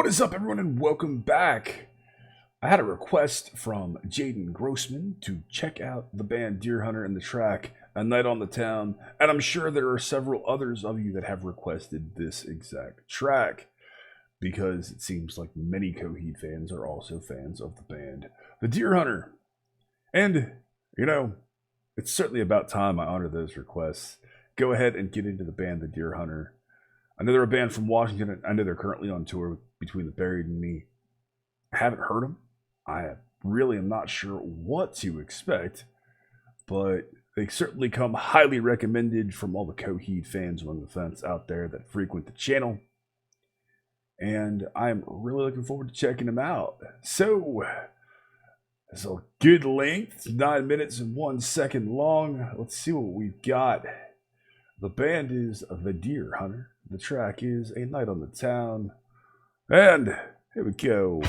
is up, everyone, and welcome back. I had a request from Jaden Grossman to check out the band Deer Hunter and the track A Night on the Town, and I'm sure there are several others of you that have requested this exact track, because it seems like many Coheed fans are also fans of the band The Deer Hunter. And, you know, it's certainly about time I honor those requests. Go ahead and get into the band The Deer Hunter. I know they're a band from Washington, and I know they're currently on tour Between the Buried and Me. I haven't heard them. I really am not sure what to expect, but they certainly come highly recommended from all the Coheed fans among the fans out there that frequent the channel. And I'm really looking forward to checking them out. So, it's a good length, 9 minutes and 1 second long. Let's see what we've got. The band is The Deer Hunter. The track is A Night on the Town. And here we go.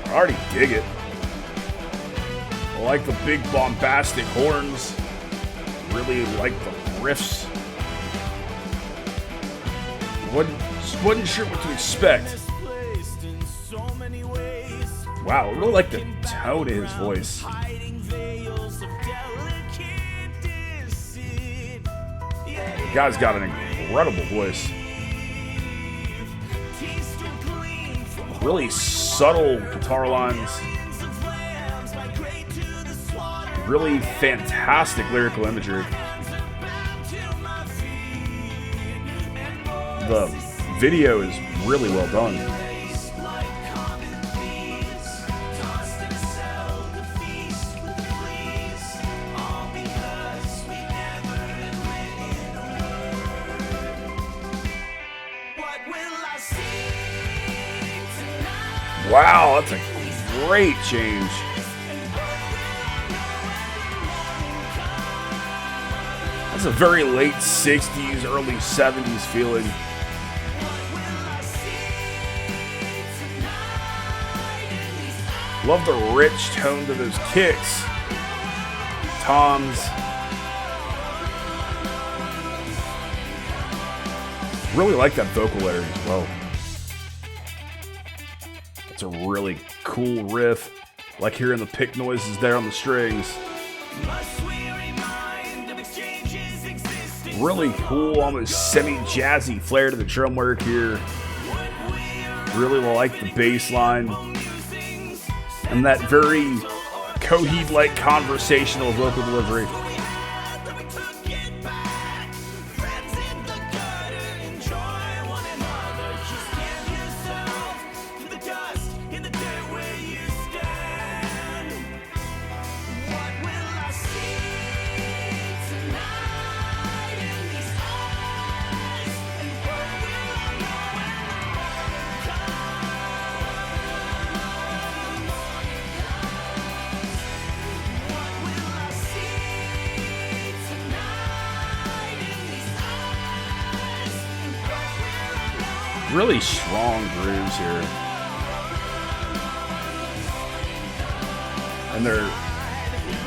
I already dig it. I like the big bombastic horns. Really like the riffs. Wasn't sure what to expect. Wow, I really like the tone of his voice. The guy's got an incredible voice. Really subtle guitar lines. Really fantastic lyrical imagery. The video is really well done. Wow, that's a great change. That's a very late 60s, early 70s feeling. Love the rich tone to those kicks. Toms. Really like that vocal area as well. It's a really cool riff. Like hearing the pick noises there on the strings. Really cool, almost semi-jazzy flair to the drum work here. Really like the bass line. And that very Coheed-like conversational vocal delivery. Really strong grooves here. And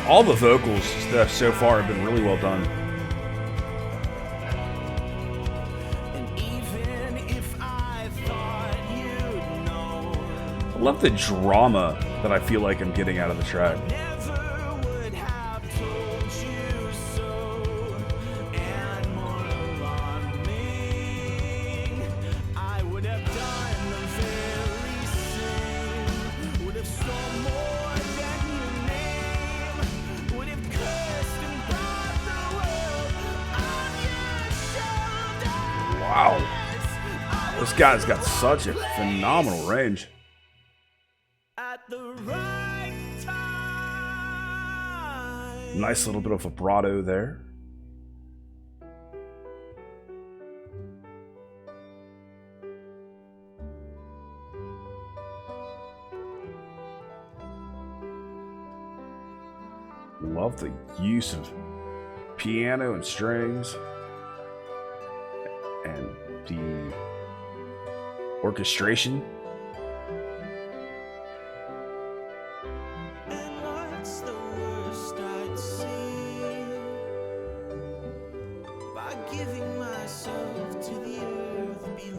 all the vocals stuff so far have been really well done. I love the drama that I feel like I'm getting out of the track. Wow, this guy's got such a phenomenal range. Nice little bit of vibrato there. Love the use of piano and strings. And the orchestration. By giving myself to the earth.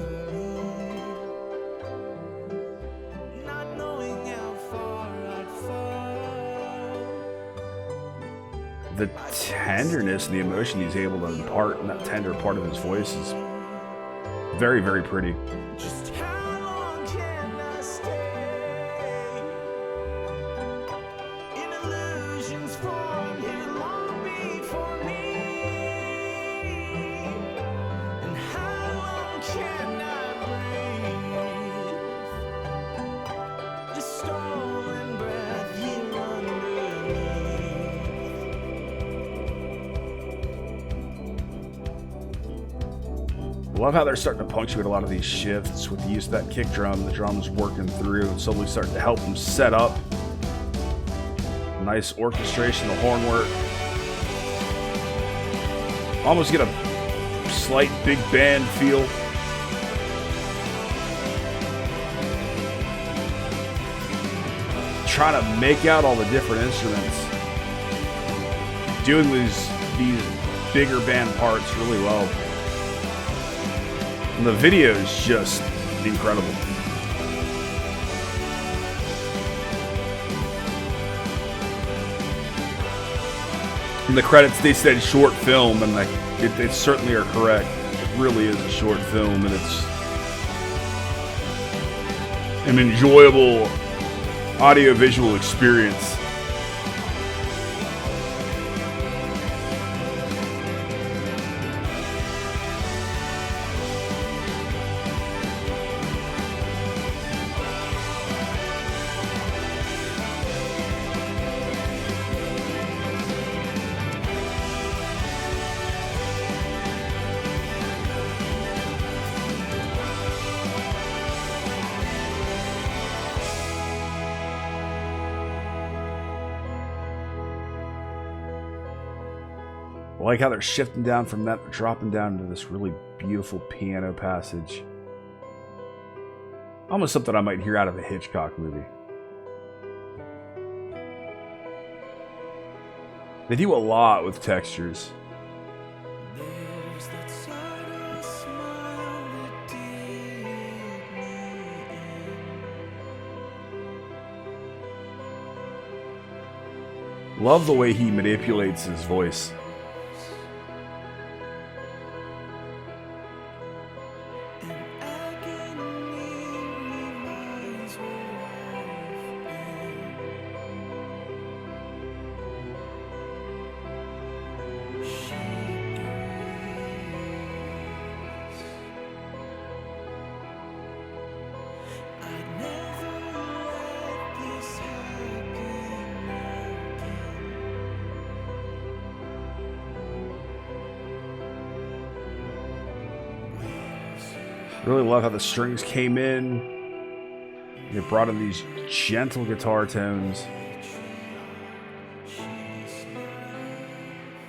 the tenderness and the emotion he's able to impart in that tender part of his voice is very, very pretty. Just how long can I stay in illusions formed here long before me? And how long can I breathe the stolen breath here underneath? I love how they're starting to punctuate a lot of these shifts with the use of that kick drum. The drum's working through and slowly starting to help them set up. Nice orchestration, the horn work. Almost get a slight big band feel. Trying to make out all the different instruments. Doing these bigger band parts really well. And the video is just incredible. In the credits, they said short film, and they certainly are correct. It really is a short film, and it's an enjoyable audio-visual experience. I like how they're shifting down from that, dropping down into this really beautiful piano passage. Almost something I might hear out of a Hitchcock movie. They do a lot with textures. There's that subtle smile that did me in. Love the way he manipulates his voice. Really love how the strings came in. They brought in these gentle guitar tones.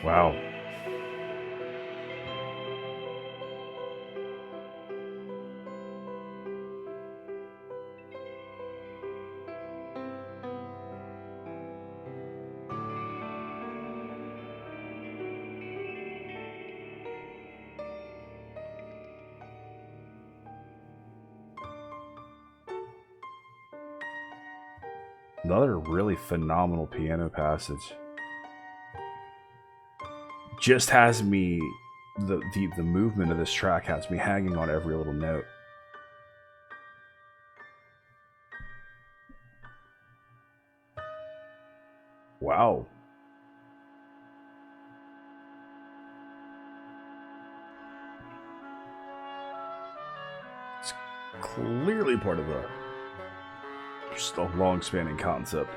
Wow. Another really phenomenal piano passage. Just has me, the movement of this track has me hanging on every little note. Wow. It's clearly part of just a long-spanning concept.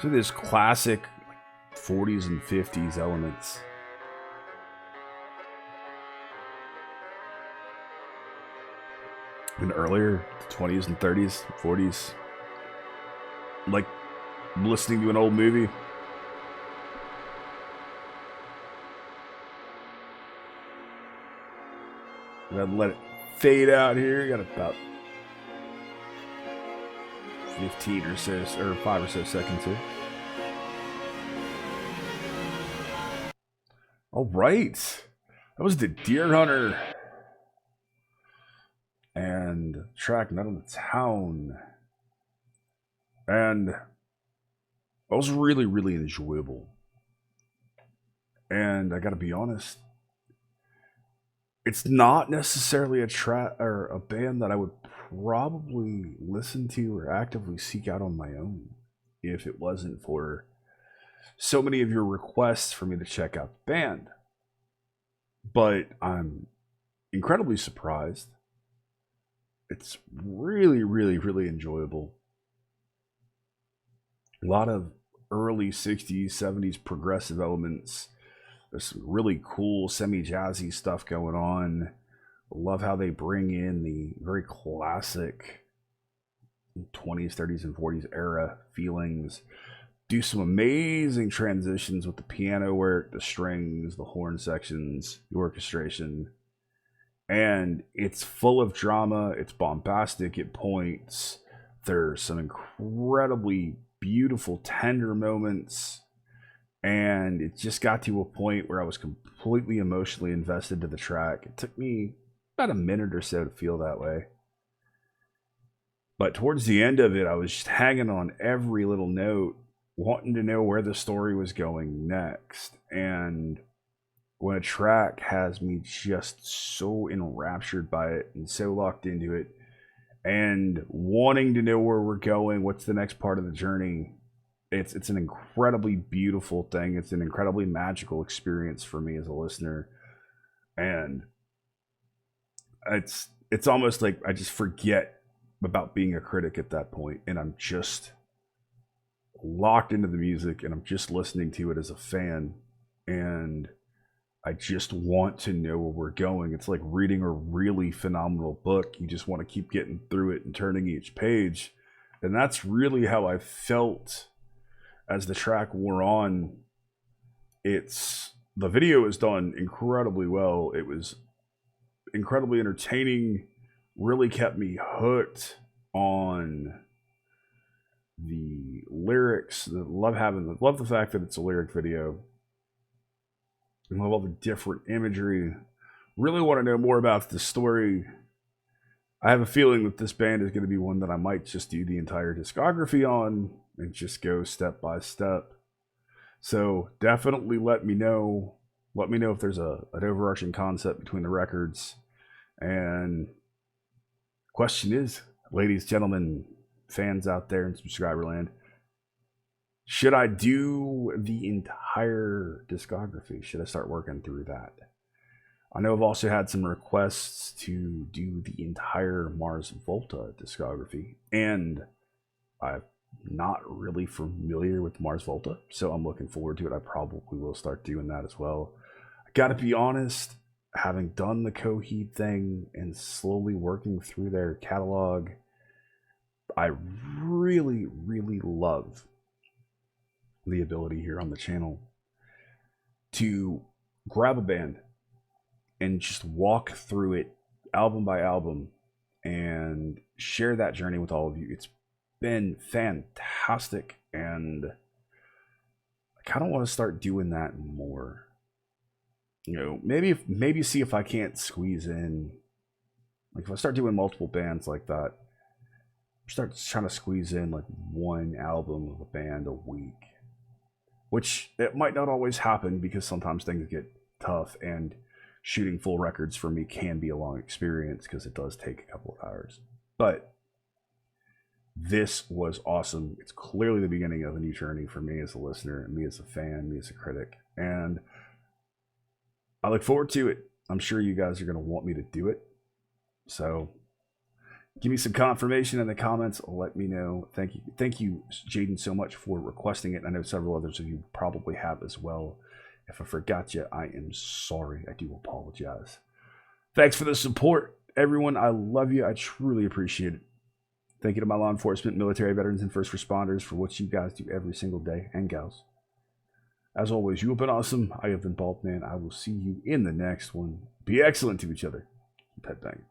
So there's classic 40s and 50s elements. And earlier, 20s and 30s, 40s. Like listening to an old movie. And then let it fade out here. Got about 15 or so, or 5 or so seconds here. All right. That was the Deer Hunter and track Night on the Town. And it was really, really enjoyable. And I gotta be honest, it's not necessarily a track or a band that I would probably listen to or actively seek out on my own if it wasn't for so many of your requests for me to check out the band. But I'm incredibly surprised. It's really, really, really enjoyable. A lot of early 60s, 70s progressive elements. There's some really cool semi-jazzy stuff going on. I love how they bring in the very classic 20s, 30s, and 40s era feelings. Do some amazing transitions with the piano work, the strings, the horn sections, the orchestration. And it's full of drama. It's bombastic. It points. There's some incredibly beautiful, tender moments. And it just got to a point where I was completely emotionally invested to the track. It took me about a minute or so to feel that way. But towards the end of it, I was just hanging on every little note, wanting to know where the story was going next. And when a track has me just so enraptured by it and so locked into it and wanting to know where we're going, what's the next part of the journey, it's an incredibly beautiful thing. It's an incredibly magical experience for me as a listener. And it's almost like I just forget about being a critic at that point, and I'm just locked into the music and I'm just listening to it as a fan, and I just want to know where we're going. It's like reading a really phenomenal book. You just want to keep getting through it and turning each page. And that's really how I felt as the track wore on. The video is done incredibly well. It was incredibly entertaining, really kept me hooked on the lyrics. Love the fact that it's a lyric video. I love all the different imagery. Really want to know more about the story. I have a feeling that this band is going to be one that I might just do the entire discography on and just go step by step. So definitely let me know. Let me know if there's an overarching concept between the records. And question is, ladies, gentlemen, fans out there in subscriber land, should I do the entire discography? Should I start working through that? I know I've also had some requests to do the entire Mars Volta discography, and I'm not really familiar with Mars Volta, so I'm looking forward to it. I probably will start doing that as well. I gotta be honest, having done the Coheed thing and slowly working through their catalog, I really, really love the ability here on the channel to grab a band and just walk through it album by album and share that journey with all of you. It's been fantastic, and I kind of want to start doing that more. You know, maybe see if I can't squeeze in, like if I start doing multiple bands like that, start trying to squeeze in like one album of a band a week, which it might not always happen because sometimes things get tough, and shooting full records for me can be a long experience because it does take a couple of hours. But this was awesome. It's clearly the beginning of a new journey for me as a listener, me as a fan, me as a critic, and I look forward to it. I'm sure you guys are going to want me to do it. So give me some confirmation in the comments. Let me know. Thank you, Jaden, so much for requesting it. I know several others of you probably have as well. If I forgot you, I am sorry. I do apologize. Thanks for the support, everyone. I love you. I truly appreciate it. Thank you to my law enforcement, military veterans, and first responders for what you guys do every single day, and gals. As always, you have been awesome. I have been Baldman. I will see you in the next one. Be excellent to each other. Pet bang.